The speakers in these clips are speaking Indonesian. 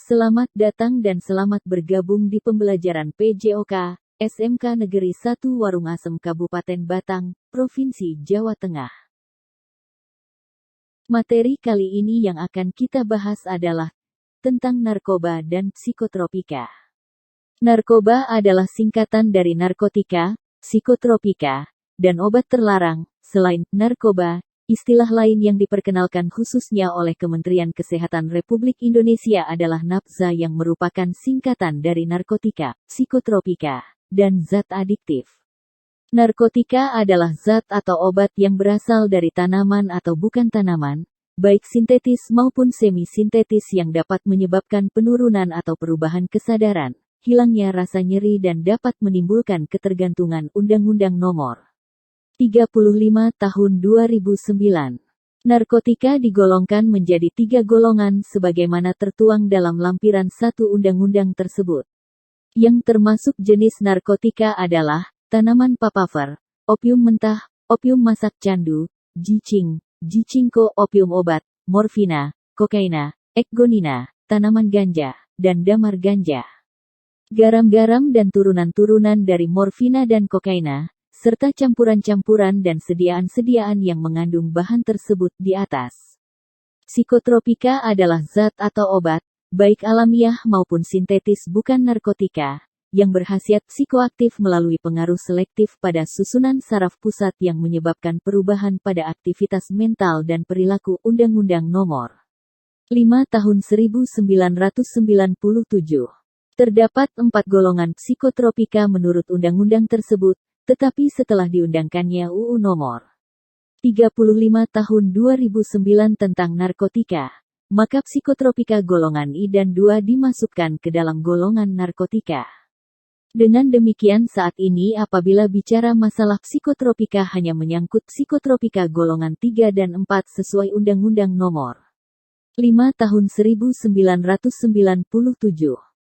Selamat datang dan selamat bergabung di pembelajaran PJOK, SMK Negeri 1 Warungasem Kabupaten Batang, Provinsi Jawa Tengah. Materi kali ini yang akan kita bahas adalah tentang narkoba dan psikotropika. Narkoba adalah singkatan dari narkotika, psikotropika, dan obat terlarang. Selain narkoba, istilah lain yang diperkenalkan khususnya oleh Kementerian Kesehatan Republik Indonesia adalah nafza yang merupakan singkatan dari narkotika, psikotropika, dan zat adiktif. Narkotika adalah zat atau obat yang berasal dari tanaman atau bukan tanaman, baik sintetis maupun semi-sintetis yang dapat menyebabkan penurunan atau perubahan kesadaran, hilangnya rasa nyeri dan dapat menimbulkan ketergantungan. Undang-Undang Nomor 35 Tahun 2009. Narkotika digolongkan menjadi 3 golongan sebagaimana tertuang dalam lampiran 1 undang-undang tersebut. Yang termasuk jenis narkotika adalah tanaman papaver, opium mentah, opium masak candu, jicing, jicingko, opium obat, morfina, kokaina, ekgonina, tanaman ganja, dan damar ganja. Garam-garam dan turunan-turunan dari morfina dan kokaina, serta campuran-campuran dan sediaan-sediaan yang mengandung bahan tersebut di atas. Psikotropika adalah zat atau obat, baik alamiah maupun sintetis bukan narkotika, yang berkhasiat psikoaktif melalui pengaruh selektif pada susunan saraf pusat yang menyebabkan perubahan pada aktivitas mental dan perilaku. Undang-Undang Nomor 5 Tahun 1997. Terdapat 4 golongan psikotropika menurut undang-undang tersebut, tetapi setelah diundangkannya UU Nomor 35 Tahun 2009 tentang narkotika, maka psikotropika golongan I dan II dimasukkan ke dalam golongan narkotika. Dengan demikian saat ini apabila bicara masalah psikotropika hanya menyangkut psikotropika golongan 3 dan 4 sesuai Undang-Undang Nomor 5 Tahun 1997.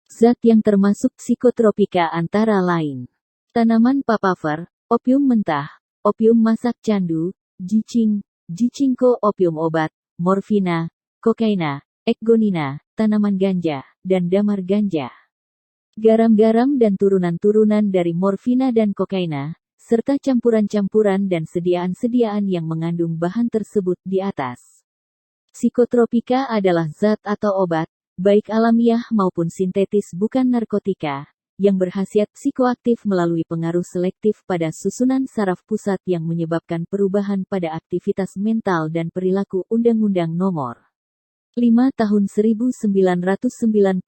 Zat yang termasuk psikotropika antara lain tanaman papaver, opium mentah, opium masak candu, jicing, jicingko, opium obat, morfina, kokaina, ekgonina, tanaman ganja, dan damar ganja. Garam-garam dan turunan-turunan dari morfina dan kokaina, serta campuran-campuran dan sediaan-sediaan yang mengandung bahan tersebut di atas. Psikotropika adalah zat atau obat, baik alamiah maupun sintetis bukan narkotika, yang berkhasiat psikoaktif melalui pengaruh selektif pada susunan saraf pusat yang menyebabkan perubahan pada aktivitas mental dan perilaku. Undang-Undang Nomor 5 Tahun 1997.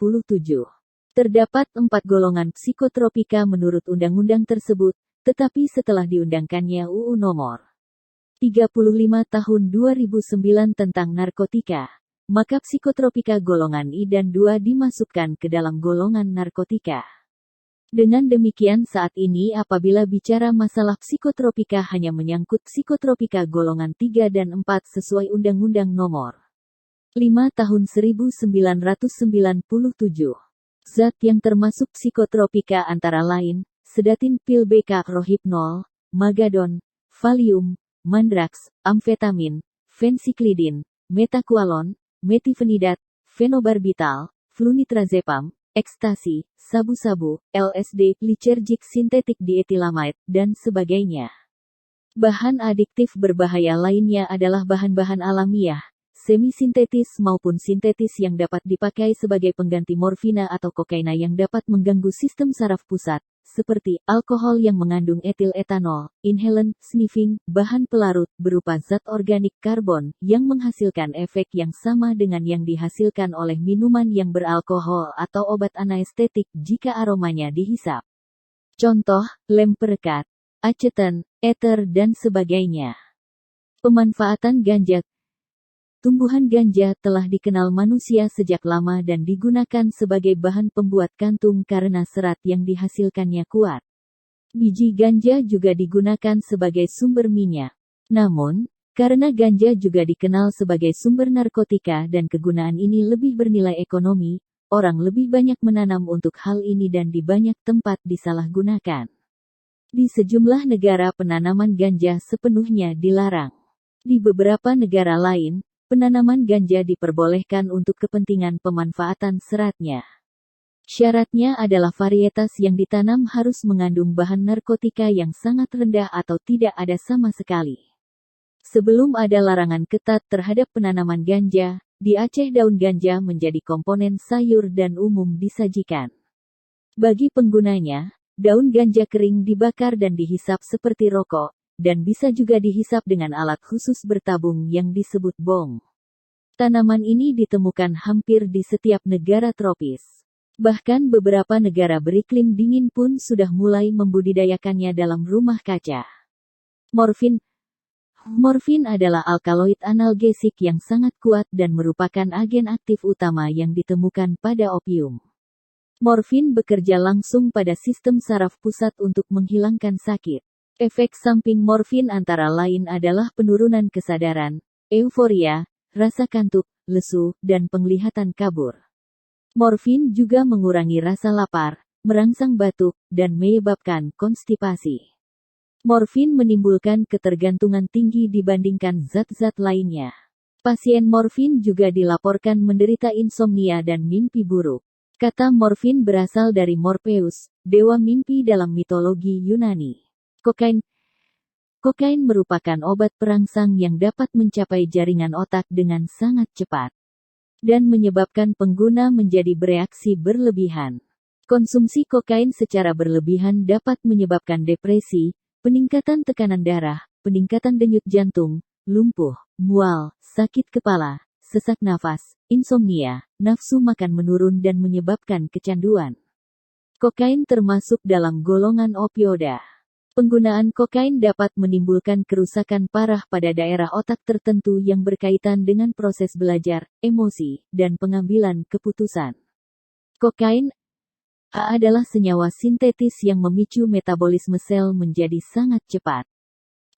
Terdapat 4 golongan psikotropika menurut undang-undang tersebut, tetapi setelah diundangkannya UU Nomor 35 Tahun 2009 tentang narkotika, maka psikotropika golongan I dan II dimasukkan ke dalam golongan narkotika. Dengan demikian saat ini apabila bicara masalah psikotropika hanya menyangkut psikotropika golongan 3 dan 4 sesuai Undang-Undang Nomor 5 Tahun 1997. Zat yang termasuk psikotropika antara lain, sedatin pil BK, rohypnol, magadon, valium, mandrax, amfetamin, fensiklidin, metakualon, metifenidat, fenobarbital, flunitrazepam, ekstasi, sabu-sabu, LSD, licergic sintetik dietilamide, dan sebagainya. Bahan adiktif berbahaya lainnya adalah bahan-bahan alamiah, semi-sintetis maupun sintetis yang dapat dipakai sebagai pengganti morfina atau kokaina yang dapat mengganggu sistem saraf pusat, seperti alkohol yang mengandung etil etanol, inhalen, sniffing, bahan pelarut berupa zat organik karbon yang menghasilkan efek yang sama dengan yang dihasilkan oleh minuman yang beralkohol atau obat anestetik jika aromanya dihisap. Contoh, lem perekat, aceton, ether dan sebagainya. Pemanfaatan ganja. Tumbuhan ganja telah dikenal manusia sejak lama dan digunakan sebagai bahan pembuat kantung karena serat yang dihasilkannya kuat. Biji ganja juga digunakan sebagai sumber minyak. Namun, karena ganja juga dikenal sebagai sumber narkotika dan kegunaan ini lebih bernilai ekonomi, orang lebih banyak menanam untuk hal ini dan di banyak tempat disalahgunakan. Di sejumlah negara penanaman ganja sepenuhnya dilarang. Di beberapa negara lain, penanaman ganja diperbolehkan untuk kepentingan pemanfaatan seratnya. Syaratnya adalah varietas yang ditanam harus mengandung bahan narkotika yang sangat rendah atau tidak ada sama sekali. Sebelum ada larangan ketat terhadap penanaman ganja, di Aceh daun ganja menjadi komponen sayur dan umum disajikan. Bagi penggunanya, daun ganja kering dibakar dan dihisap seperti rokok, dan bisa juga dihisap dengan alat khusus bertabung yang disebut bong. Tanaman ini ditemukan hampir di setiap negara tropis. Bahkan beberapa negara beriklim dingin pun sudah mulai membudidayakannya dalam rumah kaca. Morfin adalah alkaloid analgesik yang sangat kuat dan merupakan agen aktif utama yang ditemukan pada opium. Morfin bekerja langsung pada sistem saraf pusat untuk menghilangkan sakit. Efek samping morfin antara lain adalah penurunan kesadaran, euforia, rasa kantuk, lesu, dan penglihatan kabur. Morfin juga mengurangi rasa lapar, merangsang batuk, dan menyebabkan konstipasi. Morfin menimbulkan ketergantungan tinggi dibandingkan zat-zat lainnya. Pasien morfin juga dilaporkan menderita insomnia dan mimpi buruk. Kata morfin berasal dari Morpheus, dewa mimpi dalam mitologi Yunani. Kokain merupakan obat perangsang yang dapat mencapai jaringan otak dengan sangat cepat dan menyebabkan pengguna menjadi bereaksi berlebihan. Konsumsi kokain secara berlebihan dapat menyebabkan depresi, peningkatan tekanan darah, peningkatan denyut jantung, lumpuh, mual, sakit kepala, sesak nafas, insomnia, nafsu makan menurun dan menyebabkan kecanduan. Kokain termasuk dalam golongan opioida. Penggunaan kokain dapat menimbulkan kerusakan parah pada daerah otak tertentu yang berkaitan dengan proses belajar, emosi, dan pengambilan keputusan. Kokain adalah senyawa sintetis yang memicu metabolisme sel menjadi sangat cepat.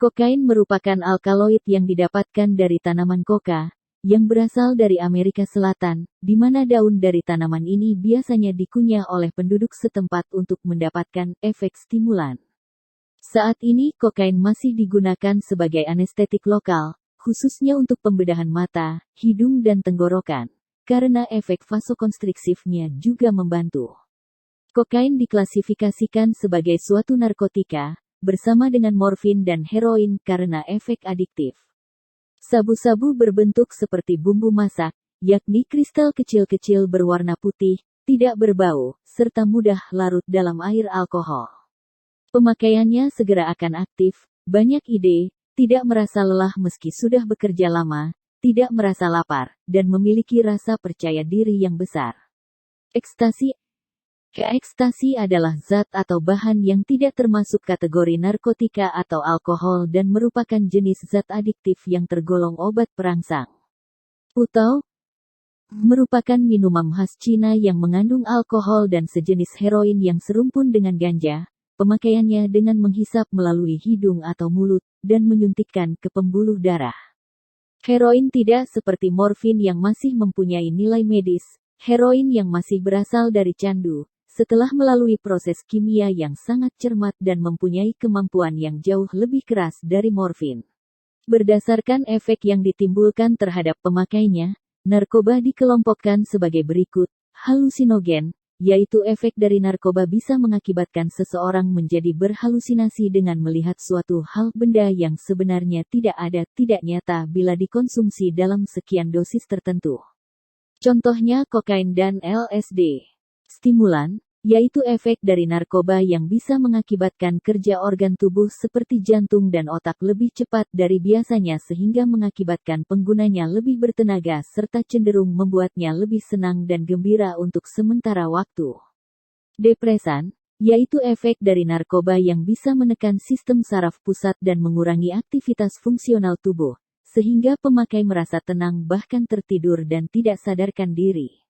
Kokain merupakan alkaloid yang didapatkan dari tanaman koka, yang berasal dari Amerika Selatan, di mana daun dari tanaman ini biasanya dikunyah oleh penduduk setempat untuk mendapatkan efek stimulan. Saat ini kokain masih digunakan sebagai anestetik lokal, khususnya untuk pembedahan mata, hidung dan tenggorokan, karena efek vasokonstriksifnya juga membantu. Kokain diklasifikasikan sebagai suatu narkotika, bersama dengan morfin dan heroin karena efek adiktif. Sabu-sabu berbentuk seperti bumbu masak, yakni kristal kecil-kecil berwarna putih, tidak berbau, serta mudah larut dalam air alkohol. Pemakaiannya segera akan aktif, banyak ide, tidak merasa lelah meski sudah bekerja lama, tidak merasa lapar, dan memiliki rasa percaya diri yang besar. Ekstasi adalah zat atau bahan yang tidak termasuk kategori narkotika atau alkohol dan merupakan jenis zat adiktif yang tergolong obat perangsang. Putau merupakan minuman khas Cina yang mengandung alkohol dan sejenis heroin yang serumpun dengan ganja. Pemakaiannya dengan menghisap melalui hidung atau mulut, dan menyuntikkan ke pembuluh darah. Heroin tidak seperti morfin yang masih mempunyai nilai medis, heroin yang masih berasal dari candu, setelah melalui proses kimia yang sangat cermat dan mempunyai kemampuan yang jauh lebih keras dari morfin. Berdasarkan efek yang ditimbulkan terhadap pemakainya, narkoba dikelompokkan sebagai berikut: halusinogen, yaitu efek dari narkoba bisa mengakibatkan seseorang menjadi berhalusinasi dengan melihat suatu hal benda yang sebenarnya tidak nyata bila dikonsumsi dalam sekian dosis tertentu. Contohnya kokain dan LSD. Stimulan, yaitu efek dari narkoba yang bisa mengakibatkan kerja organ tubuh seperti jantung dan otak lebih cepat dari biasanya sehingga mengakibatkan penggunanya lebih bertenaga serta cenderung membuatnya lebih senang dan gembira untuk sementara waktu. Depresan, yaitu efek dari narkoba yang bisa menekan sistem saraf pusat dan mengurangi aktivitas fungsional tubuh, sehingga pemakai merasa tenang bahkan tertidur dan tidak sadarkan diri.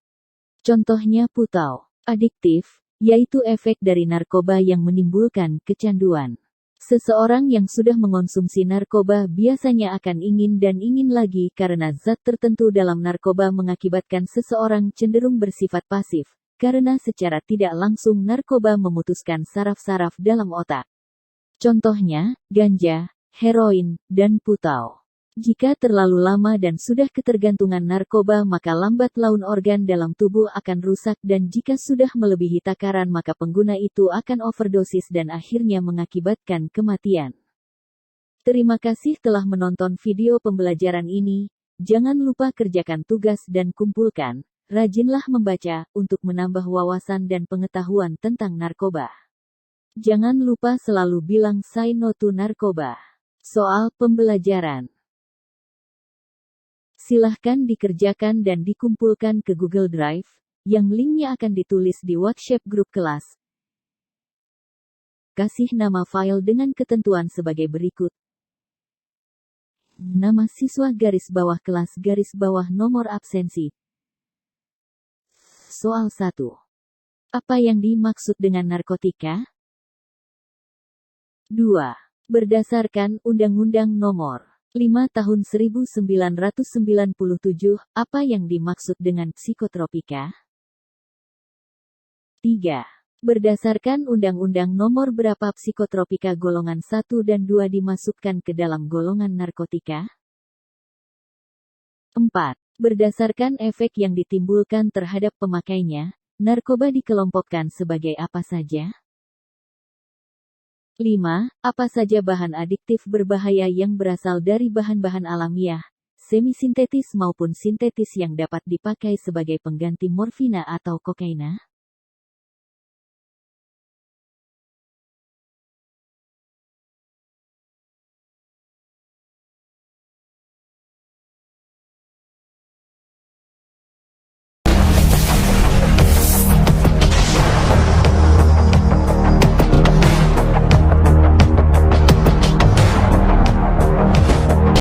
Contohnya putau. Adiktif, yaitu efek dari narkoba yang menimbulkan kecanduan. Seseorang yang sudah mengonsumsi narkoba biasanya akan ingin dan ingin lagi karena zat tertentu dalam narkoba mengakibatkan seseorang cenderung bersifat pasif, karena secara tidak langsung narkoba memutuskan saraf-saraf dalam otak. Contohnya, ganja, heroin, dan putau. Jika terlalu lama dan sudah ketergantungan narkoba maka lambat laun organ dalam tubuh akan rusak dan jika sudah melebihi takaran maka pengguna itu akan overdosis dan akhirnya mengakibatkan kematian. Terima kasih telah menonton video pembelajaran ini. Jangan lupa kerjakan tugas dan kumpulkan. Rajinlah membaca untuk menambah wawasan dan pengetahuan tentang narkoba. Jangan lupa selalu bilang say no to narkoba. Soal pembelajaran. Silahkan dikerjakan dan dikumpulkan ke Google Drive, yang linknya akan ditulis di WhatsApp grup kelas. Kasih nama file dengan ketentuan sebagai berikut. Nama siswa _kelas nomor absensi. Soal 1. Apa yang dimaksud dengan narkotika? 2. Berdasarkan Undang-Undang Nomor 5 Tahun 1997, apa yang dimaksud dengan psikotropika? 3. Berdasarkan Undang-Undang Nomor berapa psikotropika golongan 1 dan 2 dimasukkan ke dalam golongan narkotika? 4. Berdasarkan efek yang ditimbulkan terhadap pemakainya, narkoba dikelompokkan sebagai apa saja? 5. Apa saja bahan adiktif berbahaya yang berasal dari bahan-bahan alamiah, semi-sintetis maupun sintetis yang dapat dipakai sebagai pengganti morfina atau kokaina?